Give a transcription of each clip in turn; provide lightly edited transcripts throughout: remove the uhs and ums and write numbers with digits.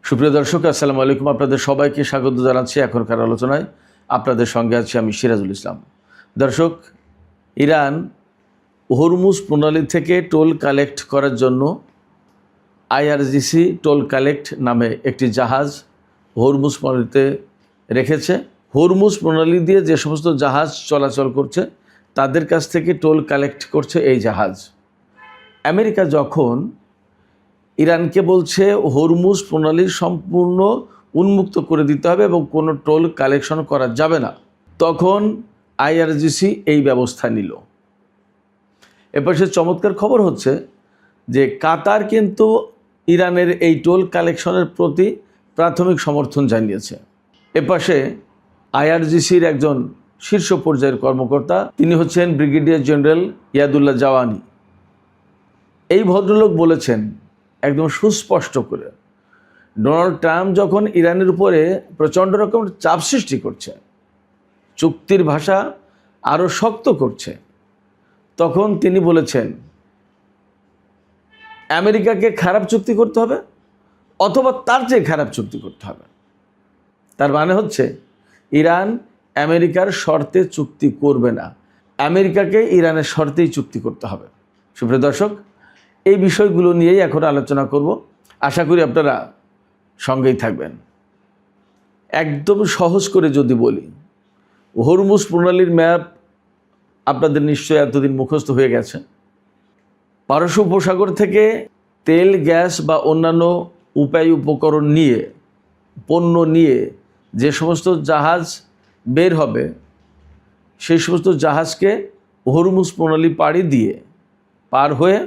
সুপ্রিয় দর্শক, আসসালামু আলাইকুম। আপনাদের সবাইকে স্বাগত জানাচ্ছি এখনকার আলোচনায়। আপনাদের সঙ্গে আছি আমি সিরাজুল ইসলাম। দর্শক, ইরান হরমুজ প্রণালী থেকে টোল কালেক্ট করার জন্য আইআরজিসি টোল কালেক্ট নামে একটি জাহাজ হরমুজ প্রণালীতে রেখেছে। হরমুজ প্রণালী দিয়ে যে সমস্ত জাহাজ চলাচল করছে তাদের কাছ থেকে টোল কালেক্ট করছে এই জাহাজ। আমেরিকা যখন ইরানকে বলছে হরমুজ প্রণালী সম্পূর্ণ উন্মুক্ত করে দিতে হবে এবং কোনো টোল কালেকশন করা যাবে না, তখন আইআরজিসি এই ব্যবস্থা নিল। এরপর সে চমৎকার খবর হচ্ছে যে কাতার কিন্তু ইরানের এই টোল কালেকশনের প্রতি প্রাথমিক সমর্থন জানিয়েছে। এপাশে আইআরজিসির একজন শীর্ষ পর্যায়ের কর্মকর্তা, তিনি হচ্ছেন ব্রিগেডিয়ার জেনারেল ইয়াদুল্লাহ জাওয়ানি। এই ভদ্রলোক বলেছেন একদম সুস্পষ্ট করে, ডোনাল্ড ট্রাম্প যখন ইরানের উপরে প্রচণ্ড রকম চাপ সৃষ্টি করছে, চুক্তির ভাষা আরও শক্ত করছে, তখন তিনি বলেছেন আমেরিকাকে খারাপ চুক্তি করতে হবে অথবা তার চেয়ে খারাপ চুক্তি করতে হবে। তার মানে হচ্ছে ইরান আমেরিকার শর্তে চুক্তি করবে না, আমেরিকাকে ইরানের শর্তেই চুক্তি করতে হবে। সুপ্রিয় দর্শক, এই বিষয়গুলো নিয়েই এখন আলোচনা করব। আশা করি আপনারা সঙ্গেই থাকবেন। একদম সহজ করে যদি বলি, হরমুজ প্রণালীর ম্যাপ আপনাদের নিশ্চয়ই এতদিন মুখস্থ হয়ে গেছে। পারস্য উপসাগর থেকে তেল, গ্যাস বা অন্যান্য উপায় উপকরণ নিয়ে, পণ্য নিয়ে যে সমস্ত জাহাজ বের হবে, সেই সমস্ত জাহাজকে হরমুজ প্রণালী পাড়ি দিয়ে পার হয়ে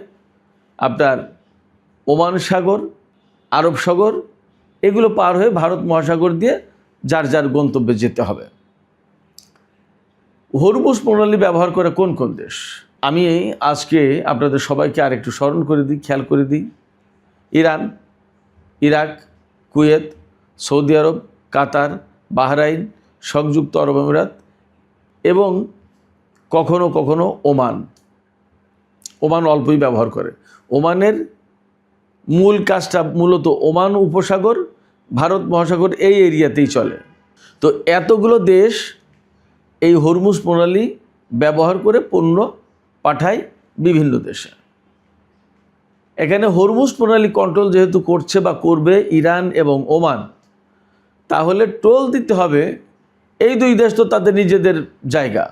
আপনার ওমান সাগর, আরব সাগর, এগুলো পার হয়ে ভারত মহাসাগর দিয়ে যার যার গন্তব্যে যেতে হবে। হরমুজ প্রণালী ব্যবহার করে কোন কোন দেশ, আমি আজকে আপনাদের সবাইকে আরেকটু স্মরণ করে দিই, খেয়াল করে দিই। ইরান, ইরাক, কুয়েত, সৌদি আরব, কাতার, বাহরাইন, সংযুক্ত আরব আমিরাত এবং কখনো কখনো ওমান। ওমান অল্পই ব্যবহার করে। ওমানের মূল কাজটা মূলত ওমান উপসাগর, ভারত মহাসাগর এই এরিয়াতেই চলে। তো এতগুলো দেশ এই হরমুজ প্রণালী ব্যবহার করে পণ্য পাঠায় বিভিন্ন দেশে। এখানে হরমুজ প্রণালী কন্ট্রোল যেহেতু করছে বা করবে ইরান এবং ওমান, তাহলে টোল দিতে হবে এই দুই দেশ, তো তাদের নিজেদের জায়গা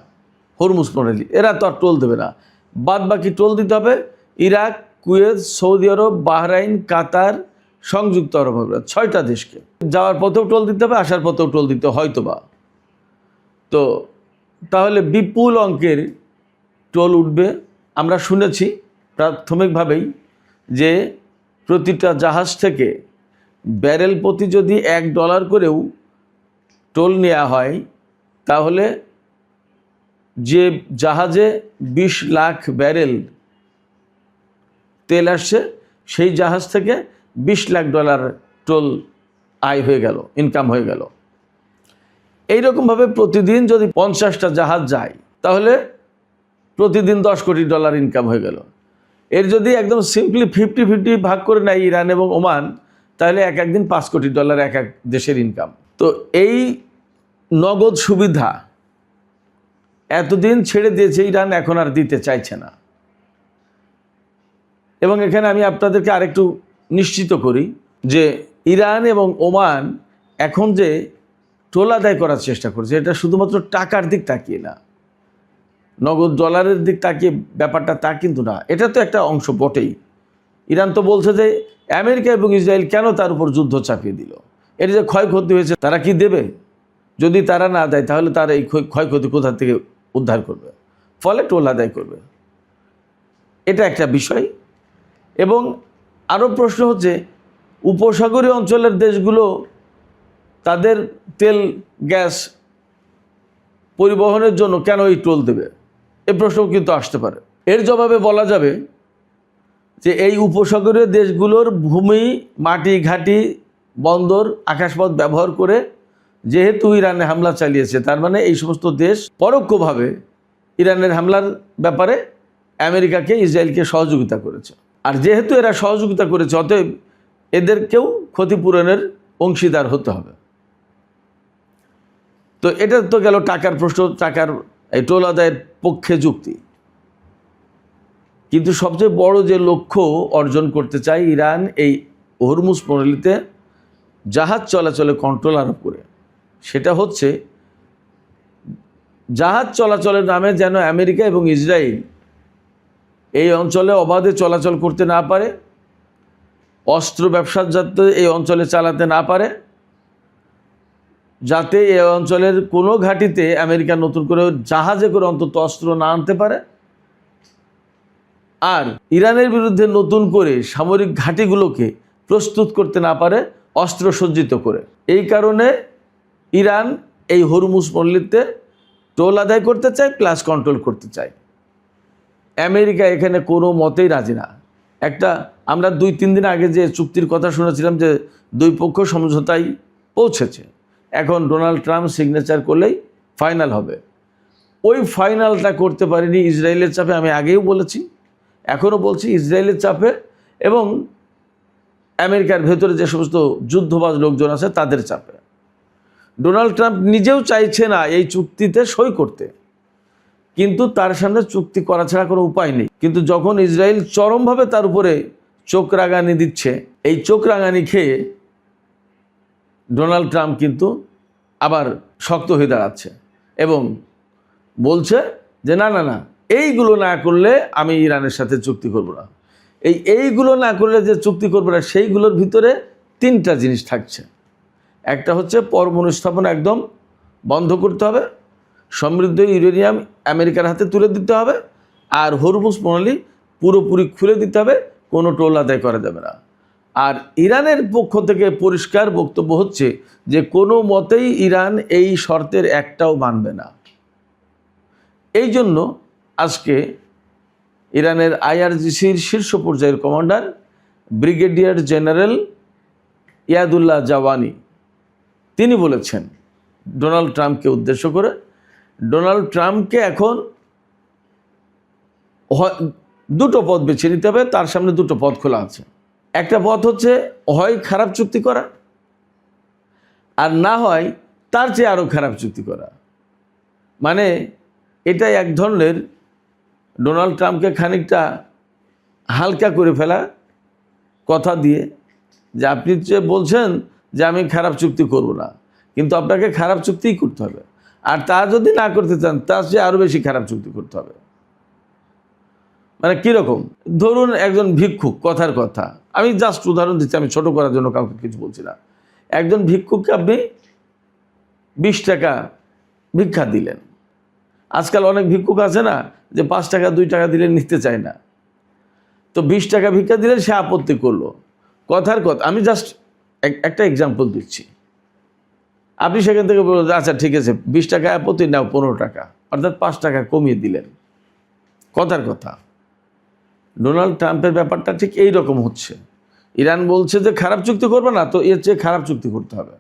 হরমুজ প্রণালী, এরা তো আর টোল দেবে না। বাদ বাকি টোল দিতে হবে ইরাক, কুয়েত, সৌদি আরব, বাহরাইন, কাতার, সংযুক্ত আরব আমিরাত, 6টা দেশকে। যাওয়ার পথেও টোল দিতে হবে, আসার পথেও টোল দিতে হয়তোবা। তো তাহলে বিপুল অঙ্কের টোল উঠবে। আমরা শুনেছি প্রাথমিকভাবেই যে প্রতিটা জাহাজ থেকে ব্যারেল প্রতি যদি $1 করেও টোল নেওয়া হয়, তাহলে যে জাহাজে 20 লাখ ব্যারেল তেল আসছে, সেই জাহাজ থেকে $20 লাখ টোল আয় হয়ে গেল, ইনকাম হয়ে গেল। এইরকমভাবে প্রতিদিন যদি 50টা জাহাজ যায়, তাহলে প্রতিদিন $10 কোটি ইনকাম হয়ে গেল। এর যদি একদম সিম্পলি 50-50 ভাগ করে নেয় ইরান এবং ওমান, তাহলে একদিন $5 কোটি এক এক দেশের ইনকাম। তো এই নগদ সুবিধা এতদিন ছেড়ে দিয়েছে ইরান, এখন আর দিতে চাইছে না। এবং এখানে আমি আপনাদেরকে আরেকটু নিশ্চিত করি যে ইরান এবং ওমান এখন যে টোল আদায় করার চেষ্টা করছে, এটা শুধুমাত্র টাকার দিক তাকিয়ে না, নগদ ডলারের দিক তাকিয়ে ব্যাপারটা তা কিন্তু না। এটা তো একটা অংশ বটেই। ইরান তো বলছে যে আমেরিকা এবং ইসরায়েল কেন তার উপর যুদ্ধ চাপিয়ে দিল, এর যে ক্ষয়ক্ষতি হয়েছে তারা কি দেবে? যদি তারা না দেয়, তাহলে তারা এই ক্ষয়ক্ষতি কোথা থেকে উদ্ধার করবে? ফলে টোল আদায় করবে। এটা একটা বিষয়। এবং আরও প্রশ্ন হচ্ছে, উপসাগরীয় অঞ্চলের দেশগুলো তাদের তেল, গ্যাস পরিবহনের জন্য কেন এই টোল দেবে? এ প্রশ্নও কিন্তু আসতে পারে। এর জবাবে বলা যাবে যে এই উপসাগরীয় দেশগুলোর ভূমি, মাটি, ঘাঁটি, বন্দর, আকাশপথ ব্যবহার করে যেহেতু ইরানে হামলা চালিয়েছে, তার মানে এই সমস্ত দেশ পরোক্ষভাবে ইরানের হামলার ব্যাপারে আমেরিকাকে, ইসরায়েলকে সহযোগিতা করেছে। আর যেহেতু এরা সহযোগিতা করেছে, অতএব এদেরকেও ক্ষতিপূরণের অংশীদার হতে হবে। তো এটা তো গেল টাকার প্রশ্ন, টাকার এই টোল আদায়ের পক্ষে যুক্তি। কিন্তু সবচেয়ে বড় যে লক্ষ্য অর্জন করতে চায় ইরান, এই হরমুজ প্রণালীতে জাহাজ চলাচলে কন্ট্রোল আরোপ করে, সেটা হচ্ছে জাহাজ চলাচলের নামে যেন আমেরিকা এবং ইসরায়েল এই অঞ্চলে অবাধে চলাচল করতে না পারে, অস্ত্র ব্যবসা যাতে এই অঞ্চলে চালাতে না পারে, যাতে এই অঞ্চলের কোনো ঘাঁটিতে আমেরিকা নতুন করে জাহাজে করে অন্তত অস্ত্র না আনতে পারে, আর ইরানের বিরুদ্ধে নতুন করে সামরিক ঘাঁটিগুলোকে প্রস্তুত করতে না পারে অস্ত্র সজ্জিত করে। এই কারণে ইরান এই হরমুজ প্রণালীতে টোল আদায় করতে চায়, প্লাস কন্ট্রোল করতে চায়। আমেরিকা এখানে কোনো মতেই রাজি না। আমরা 2-3 দিন আগে যে চুক্তির কথা শুনেছিলাম যে দুই পক্ষ সমঝোতায় পৌঁছেছে, এখন ডোনাল্ড ট্রাম্প সিগনেচার করলেই ফাইনাল হবে। ওই ফাইনালটা করতে পারেনি ইসরায়েলের চাপে। আমি আগেও বলেছি, এখনও বলছি, ইসরায়েলের চাপে এবং আমেরিকার ভেতরে যে সমস্ত যুদ্ধবাজ লোকজন আছে তাদের চাপে। ডোনাল্ড ট্রাম্প নিজেও চাইছে না এই চুক্তিতে সই করতে, কিন্তু তার সামনে চুক্তি করা ছাড়া কোনো উপায় নেই। কিন্তু যখন ইসরায়েল চরমভাবে তার উপরে চোখ রাঙানি দিচ্ছে, এই চোখ রাঙানি খেয়ে ডোনাল্ড ট্রাম্প কিন্তু আবার শক্ত হয়ে দাঁড়াচ্ছে এবং বলছে যে না না না, এইগুলো না করলে আমি ইরানের সাথে চুক্তি করব না। এইগুলো না করলে যে চুক্তি করবো না, সেইগুলোর ভিতরে 3টা জিনিস থাকছে। একটা হচ্ছে পরমাণু স্থাপনা একদম বন্ধ করতে হবে, সমৃদ্ধ ইউরেনিয়াম আমেরিকার হাতে তুলে দিতে হবে, আর হরমুজ প্রণালী পুরোপুরি খুলে দিতে হবে, কোনো টোল আদায় করা যাবে না। আর ইরানের পক্ষ থেকে পরিষ্কার বক্তব্য হচ্ছে যে কোনো মতেই ইরান এই শর্তের একটাও মানবে না। এই জন্য আজকে ইরানের আইআরজিসির শীর্ষ পর্যায়ের commander brigadier general Yadullah Jawaani তিনি বলেছেন ডোনাল্ড ট্রাম্পকে উদ্দেশ্য করে, ডোনাল্ড ট্রাম্পকে এখন 2টো পথ বেছে নিতে হবে। তার সামনে 2টো পথ খোলা আছে। একটা পথ হচ্ছে হয় খারাপ চুক্তি করা, আর না হয় তার চেয়ে আরও খারাপ চুক্তি করা। মানে এটা এক ধরনের ডোনাল্ড ট্রাম্পকে খানিকটা হালকা করে ফেলা কথা দিয়ে, যে আপনি যে বলছেন যে আমি খারাপ চুক্তি করব না, কিন্তু আপনাকে খারাপ চুক্তিই করতে হবে, আর তা যদি না করতে চান তার চেয়ে আরও বেশি খারাপ চুক্তি করতে হবে। মানে কীরকম? ধরুন একজন ভিক্ষুক, কথার কথা, আমি জাস্ট উদাহরণ দিচ্ছি, আমি ছোট করার জন্য কাউকে কিছু বলছি না। একজন ভিক্ষুককে আপনি 20 টাকা ভিক্ষা দিলেন। আজকাল অনেক ভিক্ষুক আছে না যে 5 টাকা 2 টাকা দিলে নিতে চায় না, তো 20 টাকা ভিক্ষা দিলে সে আপত্তি করলো। কথার কথা, আমি জাস্ট একটা এক্সাম্পল দিচ্ছি। আপনি সেখান থেকে বললেন আচ্ছা ঠিক আছে 20 টাকা আপত্তি, নাও 15 টাকা, অর্থাৎ 5 টাকা কমিয়ে দিলেন। কথার কথা, ডোনাল্ড ট্রাম্পের ব্যাপারটা ঠিক এই রকম হচ্ছে। ইরান বলছে যে খারাপ চুক্তি করবে না, তো এর চেয়ে খারাপ চুক্তি করতে হবে।